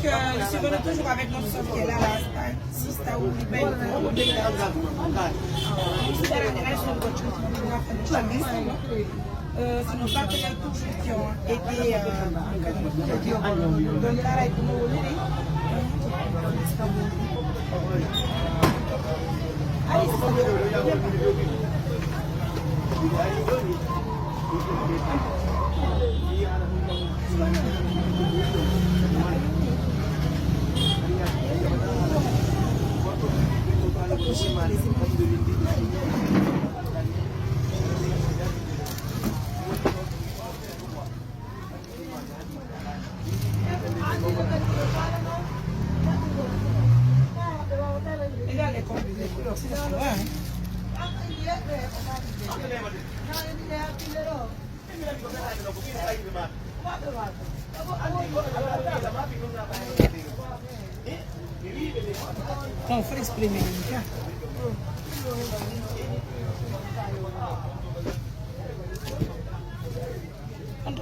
je suis venue toujours avec notre soeur qui est là, Sista ou Libel. C'est nos partenaires toujours qui ont été dans le travail pour nous. Allez, on fait exprimer le cas.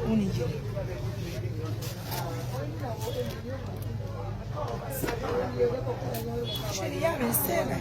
On y est. Chérie, restez là.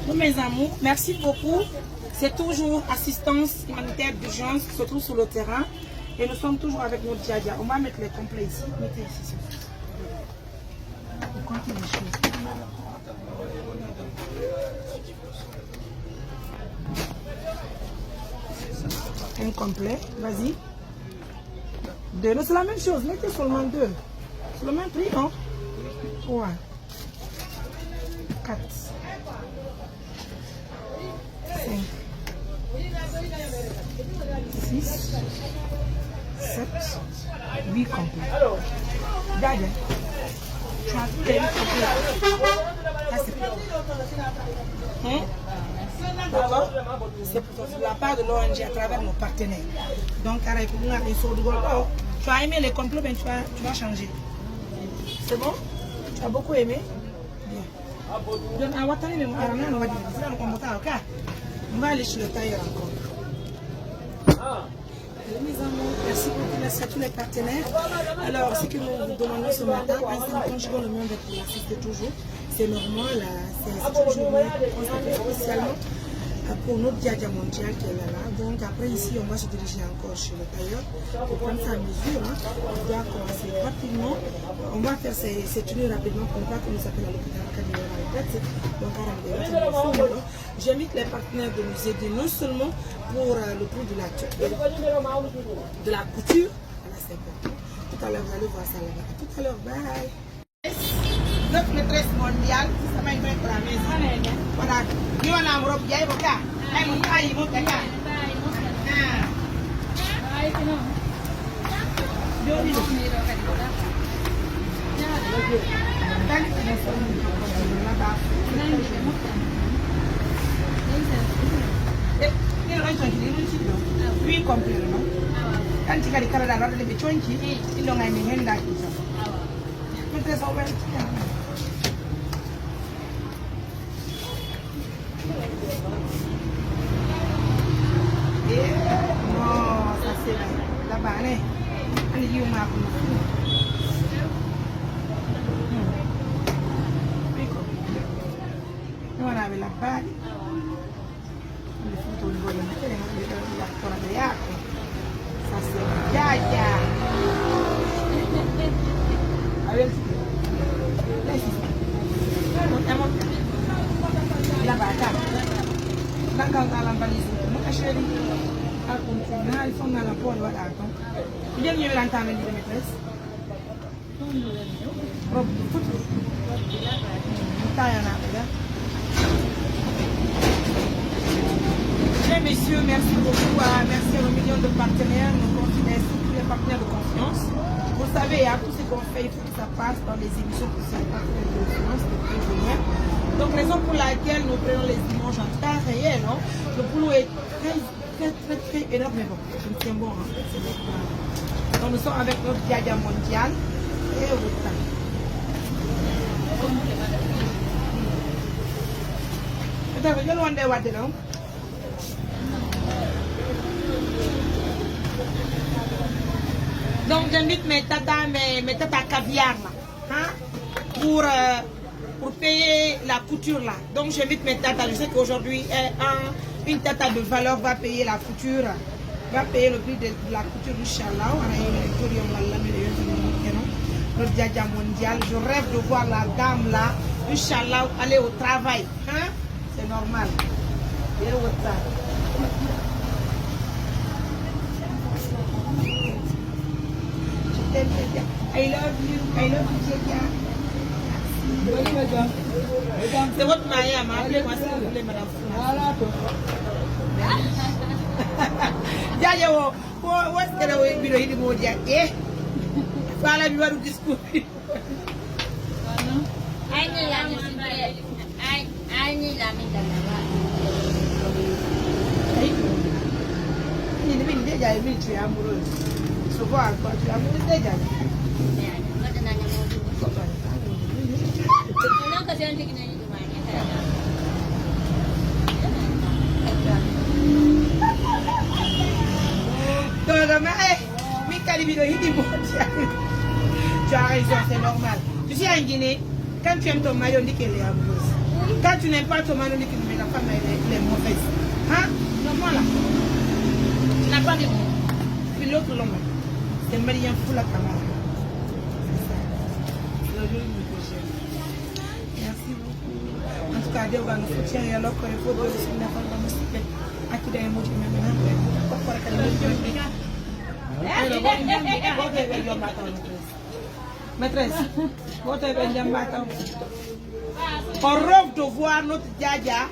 Bon, mes amours, merci beaucoup. C'est toujours assistance humanitaire d'urgence qui se trouve sur le terrain. Et nous sommes toujours avec notre Djadia. On va mettre les complets ici. Mettez ici. On compte les choses. Un complet, vas-y. Deux, c'est la même chose, mettez seulement deux. C'est le même prix, non? 3, 4, 5, 6, 7, 8 complets. Regarde, tu as tous les 8 complets. Là, c'est pour d'accord? C'est pour la part de l'ONG à travers nos partenaires. Donc, tu as aimé les complets, mais tu vas changer. C'est bon? Tu as beaucoup aimé? Bien. On va aller chez le tailleur encore. Mes amours, merci beaucoup, merci à tous les partenaires. Alors, ce que nous vous demandons ce matin, quand je vois le monde de l'assister toujours, c'est normal, c'est toujours spécialement pour notre Djadia mondial qui est là. Donc après ici, on va se diriger encore chez le tailleur pour prendre sa mesure. On doit commencer rapidement. On va faire ces tenues rapidement pour pas que nous appelle à l'hôpital donc j'invite les partenaires de nous aider non seulement pour le prix de la couture. Voilà, c'est important. Tout à l'heure, vous allez voir ça là-bas. Tout à l'heure, bye. Notre maîtresse mondiale, ça m'a été pour la maison. Voilà. Nous, on a un robe, il y a un robe. Il y a puis complet, non? Quand tu as les caméras dans les béchouinki, ils ont un henda. Mais très ouvert. Non, ça c'est là-bas, hein? Allez, you m'as nous on avait la balle. Le foot au niveau de la zona de Yaco. Ça c'est Djadia. Avec la bata. Là quand on a la valise, mon chéri. Ils sont dans la peau, on va attendre. Bien mieux l'entendre, dit maîtresse. Robe de foot. Taille en arrière. Bien, messieurs, merci beaucoup. Merci aux millions de partenaires, nos confidents, tous les partenaires de confiance. Vous savez, à tout ce qu'on fait, il faut que ça passe dans les émissions pour ces partenaires de confiance, de prévenir. Donc, raison pour laquelle nous prenons les dimanches en temps réel. Hein. Le boulot est très énorme, mais bon, je me tiens bon. Hein. Donc, nous sommes avec notre Diadia mondial et autant. Donc j'invite mes tatas caviar là, hein, pour payer la couture là. Donc j'invite mes tatas, je sais qu'aujourd'hui une tata de valeur va payer la couture, va payer le prix de la couture du Inch'Allah. Le Diadia mondial, je rêve de voir la dame là, Inch'Allah, aller au travail, hein. C'est normal. I love you. I love you, Diadia. C'est votre mari, appelez-moi si vous voulez, madame. Diadia, où est-ce que vous avez vu le mot Diadia? Voilà, il va nous discours. Tu es amoureuse. Se voir quoi, tu es amoureuse déjà. Tu as raison, c'est normal. Tu sais, en Guinée, quand tu aimes ton mari, on dit qu'elle est amoureuse. Quand tu n'aimes pas ton mari, on dit que la femme elle est mauvaise. Hein? Normal là. Tu n'as pas de mots. Puis l'autre l'homme, c'est Marien pour la camarade. C'est le jour du projet. Merci beaucoup. En tout cas, Dieu va nous soutient et alors qu'il faut donner son effort dans nos cycles. À qui d'ailleurs, moi, je me mets maîtresse, on rêve de voir notre Diadia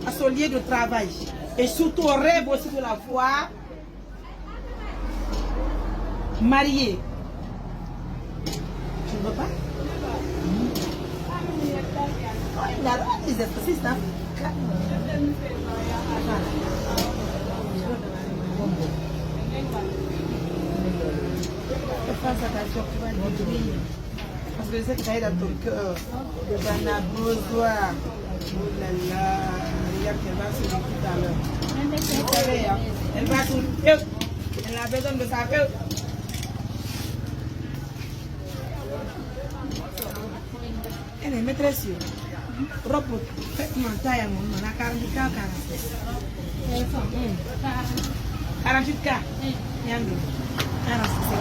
à son lieu de travail. Et surtout, on rêve aussi de la voir mariée. Tu ne veux pas? Il a des exercices, hein? Fais attention, tu vas détruire. Parce que je sais que ça est dans ton cœur. De la besoin. Oh là là. Regarde qu'elle va se dire tout à l'heure. Vous savez, hein, elle va tout. Elle a besoin de sa queue. Elle est maîtresse. Robe, faites-moi taille à mon nom. On a 48K ou 46? 48K. Yango. 46, c'est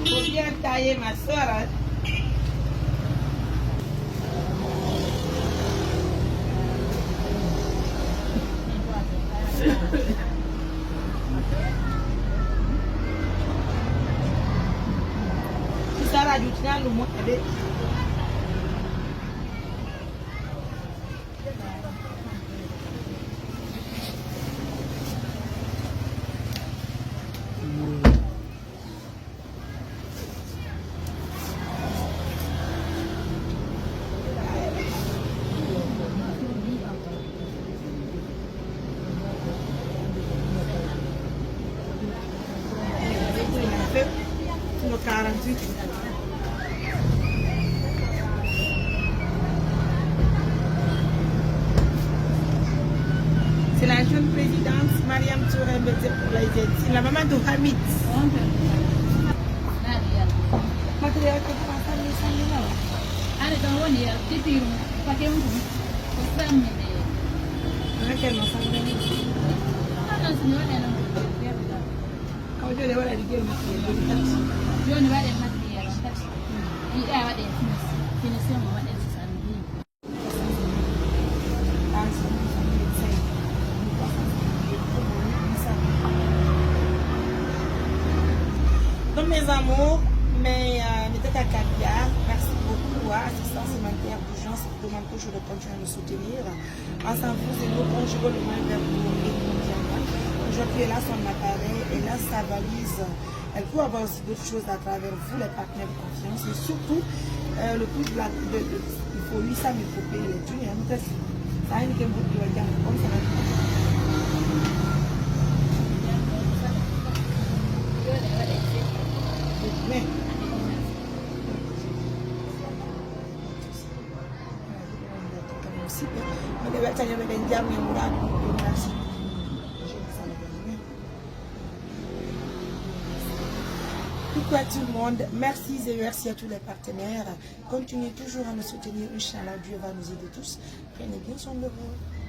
faut bien tailler ma soeur. Le mot est le 48. C'est la jeune présidente Mariam Touré pour la IZC, la maman de Hamid. Matériel que tu Ada tahu ni ya, tipi pakai untuk kosan ni. Laquelle m'ensemble? Ada semua ada. Kau je lewat dari dia mesti. Dia ni ada mati ya. Ini ada finish semua ada sesama. Donc mes amours, mes Kakia, merci beaucoup à Assistance Humanitaire d'Urgence qui demande toujours de continuer à nous soutenir. Ensemble, c'est nous conjuguons le mal vers vous et aujourd'hui, elle a son appareil, elle a sa valise. Elle peut avoir aussi d'autres choses à travers vous, les partenaires de confiance. Et surtout, le prix de la... il faut 800 000 pour payer les thunes. Ça a une qui est beaucoup de regarder comme ça. Mais... Coucou à tout le monde, merci et merci à tous les partenaires. Continuez toujours à nous soutenir, Inch'Allah, Dieu va nous aider tous. Prenez bien soin de vous.